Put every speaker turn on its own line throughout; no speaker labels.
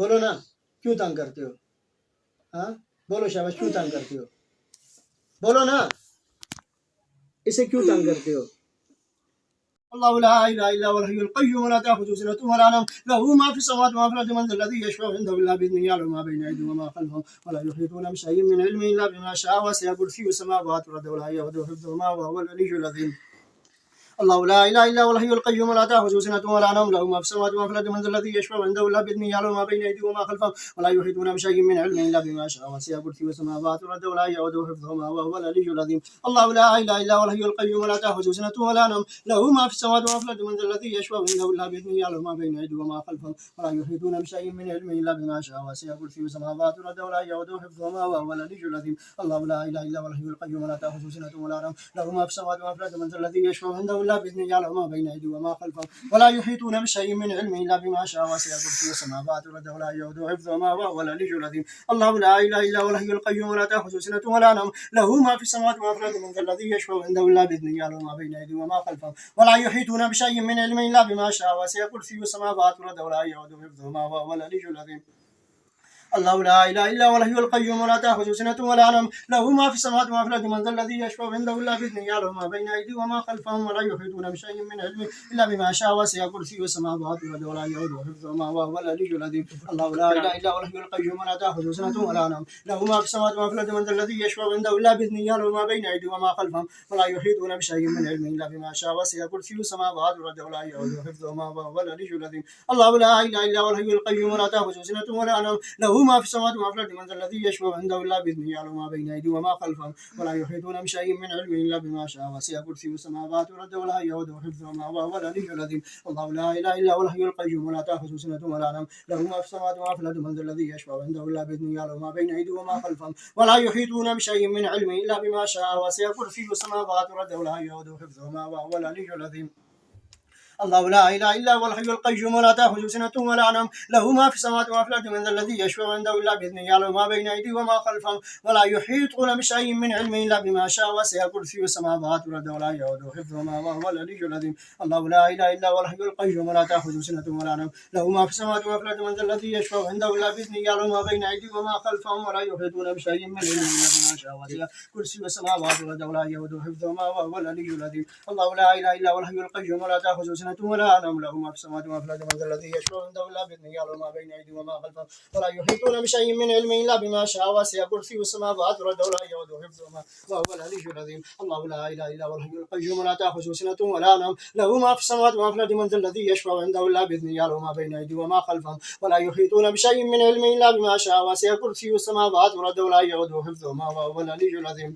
बोलो ना, क्यों तंग करते हो? हाँ बोलो शाबाश, क्यों तंग करते हो? बोलो ना, इसे क्यों तंग करते हो? الله لا اله الا هو الحي القيوم لا تاخذه سنه ولا نوم له ما في السماوات وما في الارض من ذا الذي يشفع عنده الا باذنه يعلم ما بين ايديهم وما خلفهم ولا يحيطون بشيء من علمه الا بما شاء وسع كرسيه السماوات والارض ولا يؤوده حفظهما وهو العلي العظيم. الله لا اله الا هو الحي القيوم لا تاخذه سنه ولا نوم له ما في السماوات وما في الارض من ذا الذي يشفع عنده الا باذنه يعلم ما بين ايديهم وما خلفهم ولا يحيطون بشيء من علمه الا بما شاء وسع كرسيه السماوات والارض ولا يؤوده حفظهما وهو العلي العظيم. الله لا اله الا هو الحي القيوم لا تاخذه سنه ولا نوم له ما في السماوات وما في الارض من ذا الذي يشفع عنده الا باذنه يعلم ما بين ايديهم وما خلفهم ولا يحيطون بشيء من علمه الا بما شاء وسع كرسيه السماوات والارض ولا يؤوده حفظهما وهو العلي العظيم. الله لا اله الا هو الحي القيوم لا تاخذه سنه ولا نوم له ما في السماوات وما في الارض من ذا الذي يشفع عنده الا باذنه يعلم ما بين ايديهم وما خلفهم ولا يحيطون بشيء من علمه الا بما شاء وسع كرسيه السماوات والارض ولا يؤوده حفظهما وهو العلي العظيم. الله لا اله الا هو الحي القيوم لا تاخذه سنه ولا نوم له ما في السماوات وما في الارض من ذا الذي يشفع عنده الا باذنه يعلم ما بين ايديهم وما خلفهم ولا يحيطون بشيء من علمه الا بما شاء وسع كرسيه السماوات والارض ولا يؤوده حفظهما وهو العلي العظيم. الله لا اله الا هو الحي القيوم لا تاخذه سنه ولا نوم له ما في السماوات وما في الارض من ذا الذي يشفع عنده الا باذنه يعلم ما بين ايديهم وما خلفهم ولا يحيطون بشيء من علمه الا بما شاء وسع كرسيه السماوات والارض ولا يؤوده حفظهما وهو العلي العظيم. الله لا اله الا هو الحي القيوم لا تاخذه سنه ولا نوم له ما في السماوات وما في الارض من ذا الذي يشفع عنده الا باذنه يعلم ما بين ايديهم وما خلفهم ولا يحيطون بشيء من علمه الا بما شاء وسع كرسيه السماوات والارض ولا يؤوده حفظهما وهو العلي العظيم. الله لا اله الا هو الحي القيوم لا تاخذه سنه ولا نوم له ما في السماوات وما في الارض من ذا الذي يشفع عنده الا باذنه يعلم ما بين ايديهم وما خلفهم ولا يحيطون بشيء من علمه الا بما شاء وسع كرسيه السماوات والارض ولا يؤوده حفظهما وهو العلي العظيم. الله لا اله الا هو الحي القيوم لا تاخذه سنه ولا نوم له ما في السماوات وما في الارض من ذا الذي يشفع عنده الا باذنه يعلم ما بين ايديهم وما خلفهم ولا يحيطون بشيء من علمه الا بما شاء وسع كرسيه السماوات والارض ولا يؤوده حفظهما وهو العلي العظيم. الله لا اله الا هو الحي القيوم لا تاخذه سنه ولا نوم له ما في السماوات وما في الارض من ذا الذي يشفع عنده الا باذنه يعلم ما بين ايديهم وما خلفهم ولا يحيطون بشيء من علمه الا بما شاء وسع كرسيه السماوات والارض ولا يؤوده حفظهما وهو العلي العظيم. الله لا اله الا هو الحي القيوم لا تاخذه سنه ولا نوم له ما في السماوات وما في الارض من ذا الذي يشفع عنده الا باذنه يعلم ما بين ايديهم وما خلفهم ولا يحيطون بشيء من علمه الا بما شاء وسع كرسيه السماوات والارض ولا يؤوده حفظهما وهو العلي العظيم. الله لا اله الا هو الحي القيوم لا تاخذه سنه ولا نوم له ما في السماوات وما في الارض من ذا الذي يشفع عنده الا باذنه يعلم ما بين ايديهم وما خلفهم ولا يحيطون بشيء من علمه الا بما شاء وسع كرسيه السماوات والارض ولا يؤوده حفظهما وهو العلي العظيم. الله لا اله الا هو الحي القيوم لا تاخذه سنه ولا نوم له ما في السماوات وما في الارض من ذا الذي يشفع عنده الا باذنه يعلم ما بين ايديهم وما خلفهم ولا يحيطون بشيء من علمه الا بما شاء وسع كرسيه السماوات والارض ولا يؤوده حفظهما وهو العلي العظيم.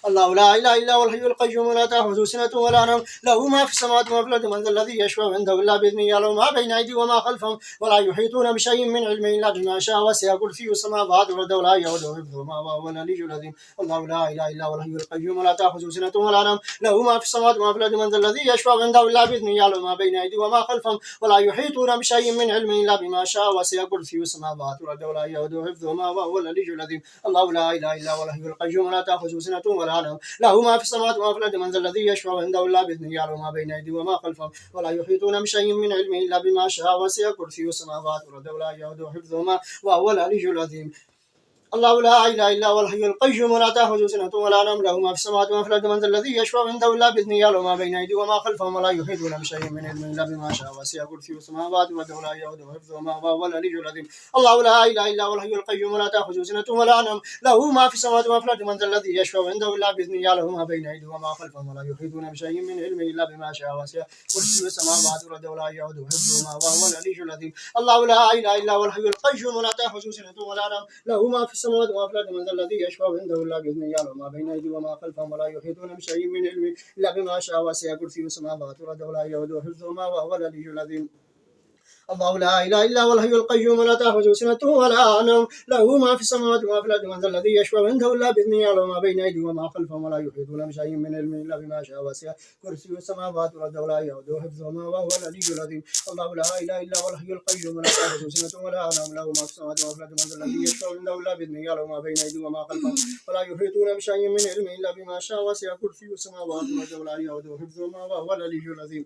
الله لا اله الا هو الحي القيوم لا تاخذه سنه ولا نوم له ما في السماوات وما في الارض من ذا الذي يشفع عنده الا باذنه يعلم ما بين ايديهم وما خلفهم ولا يحيطون بشيء من علمه الا بما شاء وسع كرسيه السماوات والارض ولا يؤوده حفظهما وهو العلي العظيم. الله لا اله الا هو الحي القيوم لا تاخذه سنه ولا نوم له ما في السماوات وما في الارض من ذا الذي يشفع عنده الا باذنه يعلم ما بين ايديهم وما خلفهم ولا يحيطون بشيء من علمه الا بما شاء وسع كرسيه السماوات والارض ولا يؤوده حفظهما وهو العلي العظيم. الله لا اله الا هو الحي القيوم لا تاخذه سنه ولا نوم له ما في السماوات وما في الارض من ذا الذي يشفع عنده الا باذنه يعلم ما بين ايديهم وما خلفهم ولا يحيطون بشيء من علمه الا بما شاء وسع كرسيه السماوات والارض ولا يؤوده حفظهما وهو العلي العظيم. الله لا اله الا هو الحي القيوم لا تاخذه سنه ولا نوم له ما في السماوات وما في الارض من ذا الذي يشفع عنده الا باذنه يعلم ما بين ايديهم وما خلفهم ولا يحيطون بشيء من علمه الا بما شاء وسع كرسيه السماوات والارض ولا يؤوده حفظهما وهو العلي العظيم. الله لا اله الا هو الحي القيوم لا تاخذه سنه ولا نوم له ما في السماوات وما في الارض من ذا الذي يشفع عنده الا باذنه يعلم ما بين ايديهم وما خلفهم ولا يحيطون بشيء من علمه الا بما شاء وسع كرسيه السماوات والارض ولا يؤوده حفظهما وهو العلي العظيم. الله لا اله الا هو الحي القيوم لا تاخذه سنه ولا نوم له ما في السماوات وما في الارض من ذا الذي يشفع عنده الا باذنه يعلم ما بين ايديهم وما خلفهم ولا يحيطون بشيء من علمه الا بما شاء وسع كرسيه السماوات والارض ولا يؤوده حفظهما وهو العلي العظيم. الله لا اله الا هو الحي القيوم لا تاخذه سنه ولا نوم له ما في السماوات وما في الارض من ذا الذي يشفع عنده الا باذنه يعلم ما بين ايديهم وما خلفهم ولا يحيطون بشيء من علمه الا بما شاء وسع كرسيه السماوات والارض ولا يؤوده حفظهما وهو العلي العظيم. الله لا اله الا هو الحي القيوم لا تاخذه سنه ولا نوم له ما في السماوات وما في الارض من ذا الذي يشفع عنده الا باذنه يعلم ما بين ايديهم وما خلفهم ولا يحيطون بشيء من علمه الا بما شاء وسع كرسيه السماوات والارض ولا يؤوده حفظهما وهو العلي العظيم.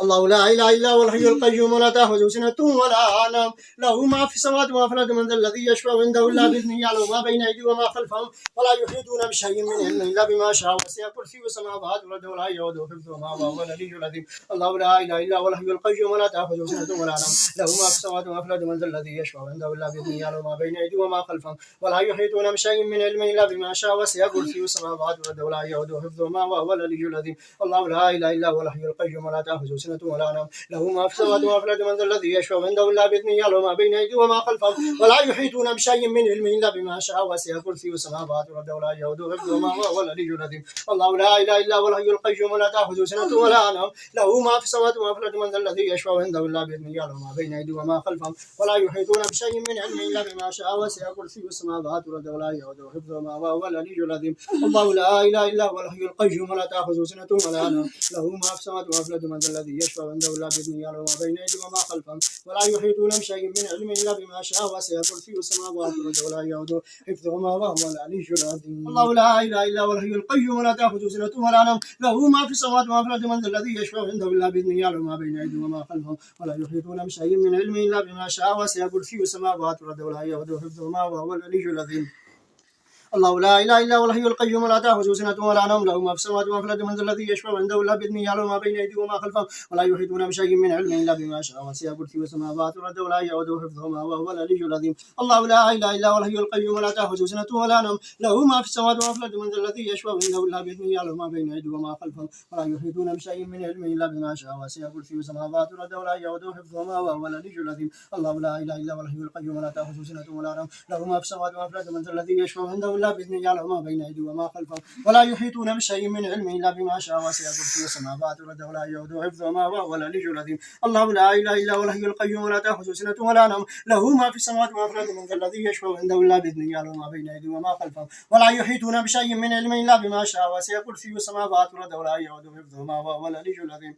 الله لا إله إلا هو الحي القيوم ولا تأخذه سنة ولا نوم له ما في السماوات وما في الأرض من ذا الذي يشفع عنده إلا بإذنه يعلم ما بين أيديهم وما خلفهم ولا يحيطون بشيء من علمه إلا بما شاء وسع كرسيه السماوات والأرض ولا يؤوده حفظهما وهو العلي العظيم الله لا إله إلا هو الحي القيوم ولا تأخذه سنة ولا نوم له ما في السماوات وما في الأرض من ذا الذي يشفع عنده إلا بإذنه يعلم ما بين أيديهم وما خلفهم ولا يحيطون بشيء من علمه إلا بما شاء وسع كرسيه السماوات والأرض ولا يؤوده حفظهما وهو العلي العظيم الله لا إله إلا هو الحي القيوم ولا تأخذه سنة ولا نوم له ما في السماوات وما في الأرض من ذا الذي يشفع عنده إلا بإذنه يعلم ما بين أيديهم وما خلفهم ولا يحيطون بشيء من علمه إلا بما شاء وسع كرسيه السماوات والأرض ولا يؤوده حفظهما وهو العلي العظيم الله لا إله إلا هو الحي القيوم ولا تأخذه سنة ولا نوم له ما في السماوات وما في الأرض من ذا الذي يشفع عنده إلا بإذنه يعلم ما بين أيديهم وما خلفهم ولا يحيطون بشيء من علمه إلا بما شاء وسع كرسيه السماوات والأرض ولا يؤوده حفظهما وهو العلي العظيم الله لا إله إلا هو الحي القيوم ولا تأخذه سنة ولا نوم له ما في السماوات وما في الأرض من ذا الذي يشفع عنده إلا بإذنه يعلم ما بين أيديهم وما خلفهم ولا يحيطون بشيء من علمه إلا بما شاء وسع كرسيه السماوات والأرض ولا يؤوده حفظهما وهو العلي العظيم الله لا إله إلا هو الحي القيوم ولا تأخذه سنة ولا نوم له ما في السماوات وما في الأرض من ذا الذي يشفع عنده إلا بإذنه يعلم ما بين أيديهم وما خلفهم ولا يحيطون بشيء من علمه إلا بما شاء وسع كرسيه السماوات والأرض ولا يؤوده حفظهما وهو العلي العظيم الله لا إله إلا هو الحي القيوم ولا تأخذه سنة ولا نوم له ما في السماوات وما في الأرض من ذا الذي يشفع عنده إلا بإذنه يعلم ما بين أيديهم وما خلفهم ولا يحيطون بشيء من علمه إلا بما شاء وسع كرسيه السماوات والأرض ولا يؤوده حفظهما وهو العلي العظيم الله لا إله إلا هو الحي القيوم ولا تأخذه سنة ولا نوم له ما في السماوات وما في الأرض من ذا الذي يشفع عنده إلا بإذنه يعلم ما بين أيديهم وما خلفهم ولا يحيطون بشيء من علمه إلا بما شاء وسع كرسيه السماوات والأرض ولا يؤوده حفظهما وهو العلي العظيم الله لا إله إلا هو الحي القيوم ولا تأخذه سنة ولا نوم له ما في السماوات وما في الأرض من ذا الذي يشفع عنده إلا بإذنه يعلم ما بين أيديهم وما خلفهم ولا يحيطون بشيء من علمه إلا بما شاء وسع كرسيه السماوات والأرض ولا يؤوده حفظهما وهو العلي العظيم الله لا إله إلا هو الحي القيوم ولا تأخذه سنة ولا نوم له ما في السماوات وما في الأرض من ذا الذي يشفع عنده إلا بإذنه يعلم ما بين أيديهم وما خلفهم ولا يحيطون بشيء من علمه إلا بما شاء وسع كرسيه السماوات والأرض ولا يؤوده حفظهما وهو العلي العظيم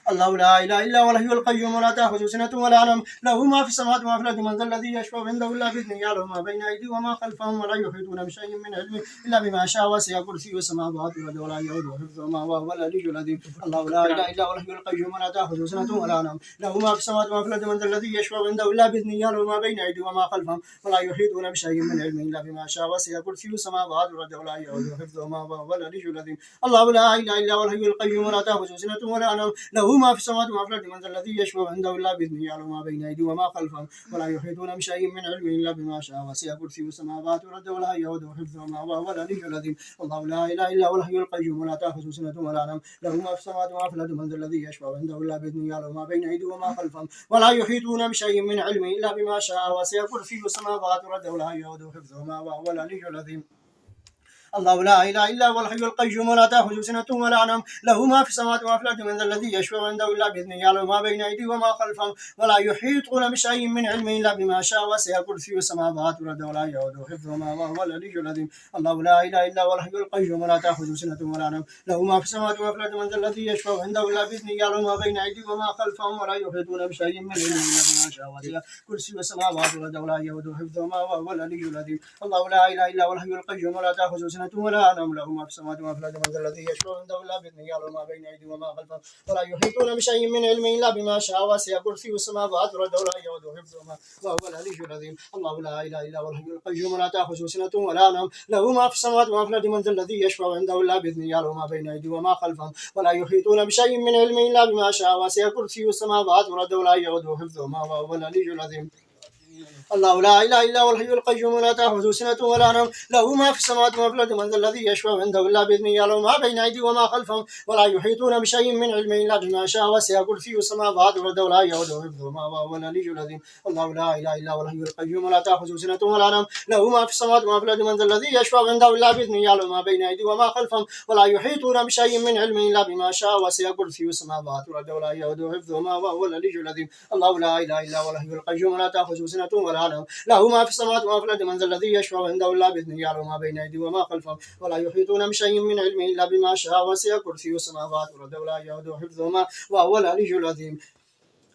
الله لا إله إلا هو الحي القيوم ولا تأخذه سنة ولا نوم له ما في السماوات وما في الأرض من ذا الذي يشفع عنده إلا بإذنه يعلم ما بين أيديهم وما خلفهم ولا يحيطون بشيء من علمه إلا بما شاء وسع كرسيه السماوات والأرض ولا يؤوده حفظهما وهو العلي العظيم الله لا إله إلا هو الحي القيوم ولا تأخذه سنة ولا نوم له ما في السماوات وما في الأرض من ذا الذي يشفع عنده إلا بإذنه يعلم ما بين أيديهم وما خلفهم ولا يحيطون بشيء من علمه إلا بما شاء وسع كرسيه السماوات والأرض ولا يؤوده حفظهما وهو العلي العظيم الله لا إله إلا هو الحي القيوم ولا تأخذه سنة ولا نوم له ما في السماوات وما في من ذا الذي يشفع عنده إلا بإذنه يعلم ما بين أيديهم وما خلفهم ولا يحيطون بشيء من علمه إلا بما شاء وسع كرسيه السماوات والأرض ولا يؤوده حفظهما وهو العلي العظيم الله لا إله إلا هو الحي القيوم ولا تأخذه سنة ولا نوم له ما في السماوات وما في الأرض من ذا الذي يشفع عنده إلا بإذنه يعلم ما بين أيديهم وما خلفهم ولا يحيطون بشيء من علمه إلا بما شاء وسع كرسيه السماوات والأرض ولا يؤوده حفظهما وهو العلي العظيم الله لا إله إلا هو الحي القيوم ولا تأخذه سنة ولا نوم له ما في السماوات وما في الأرض من ذا الذي يشفع عنده إلا بإذنه يعلم ما بين أيديهم وما خلفهم ولا يحيطون بشيء من علمه إلا بما شاء وسع كرسيه السماوات والأرض ولا يؤوده حفظهما وهو العلي العظيم الله لا إله إلا هو الحي القيوم ولا تأخذه سنة ولا نوم له ما في السماوات وما في الأرض من ذا الذي يشفع عنده إلا بإذنه يعلم ما بين أيديهم وما خلفهم ولا يحيطون بشيء من علمه إلا بما شاء وسع كرسيه السماوات والأرض ولا يؤوده حفظهما وهو العلي العظيم الله لا إله إلا هو الحي القيوم ولا تأخذه سنة ولا نوم له ما في السماوات وما في الأرض من ذا الذي يشفع عنده إلا بإذنه يعلم ما بين أيديهم وما خلفهم ولا يحيطون بشيء من علمه إلا بما شاء وسع كرسيه السماوات والأرض ولا يؤوده حفظهما وهو العلي العظيم الله لا إله إلا هو الحي القيوم ولا تأخذه سنة ولا نوم له ما في السماوات وما في الأرض من ذا الذي يشفع عنده إلا بإذنه يعلم ما بين أيديهم وما خلفهم ولا يحيطون بشيء من علمه إلا بما شاء وسع كرسيه السماوات والأرض ولا يؤوده حفظهما وهو العلي العظيم الله لا إله إلا هو الحي القيوم ولا تأخذه سنة ولا نوم له ما في السماوات وما في الأرض من ذا الذي يشفع عنده إلا بإذنه يعلم ما بين أيديهم وما خلفهم ولا يحيطون بشيء من علمه إلا بما شاء وسع كرسيه السماوات والأرض ولا يؤوده حفظهما وهو العلي العظيم الله لا إله إلا هو الحي القيوم ولا تأخذه سنة ولا نوم له ما في السماوات وما في الأرض من ذا الذي يشفع عنده إلا بإذنه يعلم ما بين أيديهم وما خلفهم ولا يحيطون بشيء من علمه إلا بما شاء وسع كرسيه السماوات والأرض ولا يؤوده حفظهما وهو العلي العظيم الله لا إله إلا هو الحي القيوم ولا تأخذه سنة ولا نوم له ما في السماوات وما في الأرض من ذا الذي يشفع عنده إلا بإذنه يعلم ما بين أيديهم وما خلفهم ولا يحيطون بشيء من علمه إلا بما شاء وسع كرسيه السماوات والأرض ولا يؤوده حفظهما وهو العلي العظيم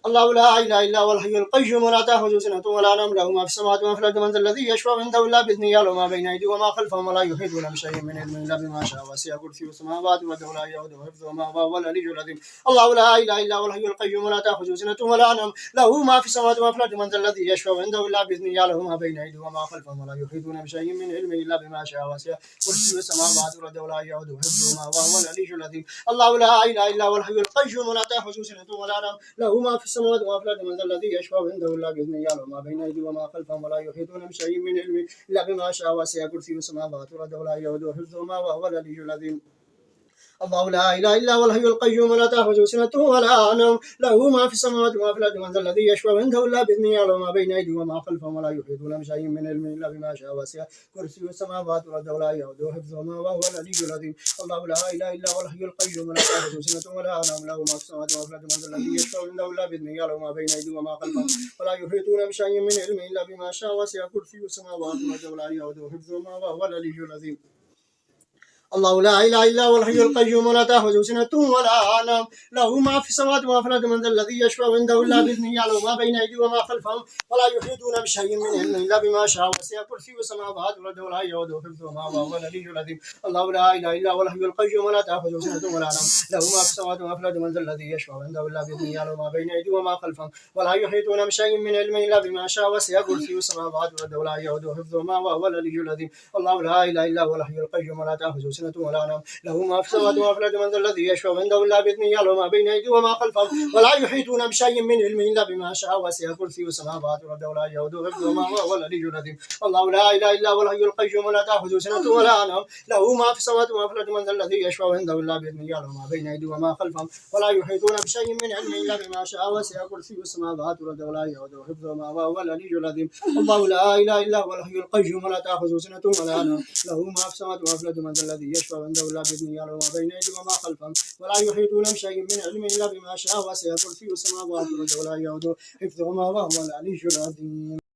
الله لا اله الا هو الحي القيوم ولا تاخذه سنه ولا نوم له ما في السماوات وما في الارض من ذا الذي يشفع عنده الا باذنه يعلم ما بين ايديهم وما خلفهم ولا يحيطون بشيء من علمه الا بما شاء وسع كرسيه السماوات والارض ولا يؤوده حفظهما وهو العلي العظيم الله لا اله الا هو الحي القيوم ولا تاخذه سنه ولا نوم له ما في السماوات وما في الارض من ذا الذي يشفع عنده الا باذنه يعلم ما بين ايديهم وما خلفهم ولا يحيطون بشيء من علمه الا بما شاء وسع كرسيه السماوات والارض ولا يؤوده حفظهما وهو العلي العظيم الله لا اله الا هو الحي القيوم ولا تاخذه سنه ولا نوم له ما في السماوات وما في الارض من ذا الذي يشفع عنده الا باذنه يعلم ما بين ايديهم وما خلفهم ولا يحيطون بشيء من علمه الا بما شاء وسع كرسيه السماوات والارض ولا يؤوده حفظهما وهو العلي العظيم الله لا اله الا هو الحي القيوم ولا تاخذه سنه ولا نوم له ما في السماوات وما في الارض من ذا الذي يشفع عنده الا باذنه يعلم ما بين ايديهم وما خلفهم ولا يحيطون بشيء من علمه الا بما شاء وسع كرسي السماوات والارض ولا يؤوده حفظهما وهو العلي العظيم الله لا اله الا هو الحي القيوم ولا تاخذه سنه ولا نوم له ما في السماوات وما في الارض من ذا الذي يشفع عنده الا باذنه يعلم ما بين ايديهم وما خلفهم ولا يحيطون بشيء من علمه الا بما شاء وسع كرسي السماوات والارض ولا يؤوده حفظهما وهو العلي العظيم الله لا اله الا هو الحي القيوم ولا تاخذه سنه ولا نوم له ما في السماوات وما في الارض من ذا الذي يشفع عنده الا باذنه يعلم ما بين ايديهم وما خلفهم ولا يحيطون بشيء من علمه الا بما شاء وسع كرسيه السماوات والارض ولا يؤوده حفظهما وهو العلي العظيم الله لا اله الا هو الحي القيوم ولا تاخذه سنه ولا نوم له ما في السماوات وما في الارض من ذا الذي يشفع عنده الا باذنه يعلم ما بين ايديهم وما خلفهم ولا يحيطون بشيء من علمه الا بما شاء وسع كرسيه السماوات والارض ولا يؤوده حفظهما وهو العلي العظيم الله لا اله الا هو الحي القيوم ولا تاخذه سنه ولا نوم له ما في السماوات وما في الارض من ذا الذي يشفع عنده الا باذنه يعلم ما بين ايديهم وما خلفهم ولا يحيطون بشيء من علمه الا بما شاء وسع كرسيه السماوات والارض ولا يؤوده حفظهما وهو العلي العظيم الله لا اله الا هو الحي القيوم ولا تاخذه سنه ولا نوم له ما في السماوات وما في الارض من ذا الذي يشفع عنده الا باذنه يعلم ما بين ايديهم وما خلفهم ولا يحيطون بشيء من علمه الا بما شاء وسع كرسيه السماوات والارض ولا يؤوده حفظهما وهو العلي العظيم الله لا اله الا هو الحي القيوم ولا تاخذه سنه ولا نوم له ما في السماوات وما في الارض من ذا الذي يشفع عنده الا باذنه يعلم ما بين ايديهم وما خلفهم ولا يحيطون بشيء من علمه الا بما شاء وسع كرسيه السماوات والارض ولا يؤوده حفظهما وهو العلي العظيم.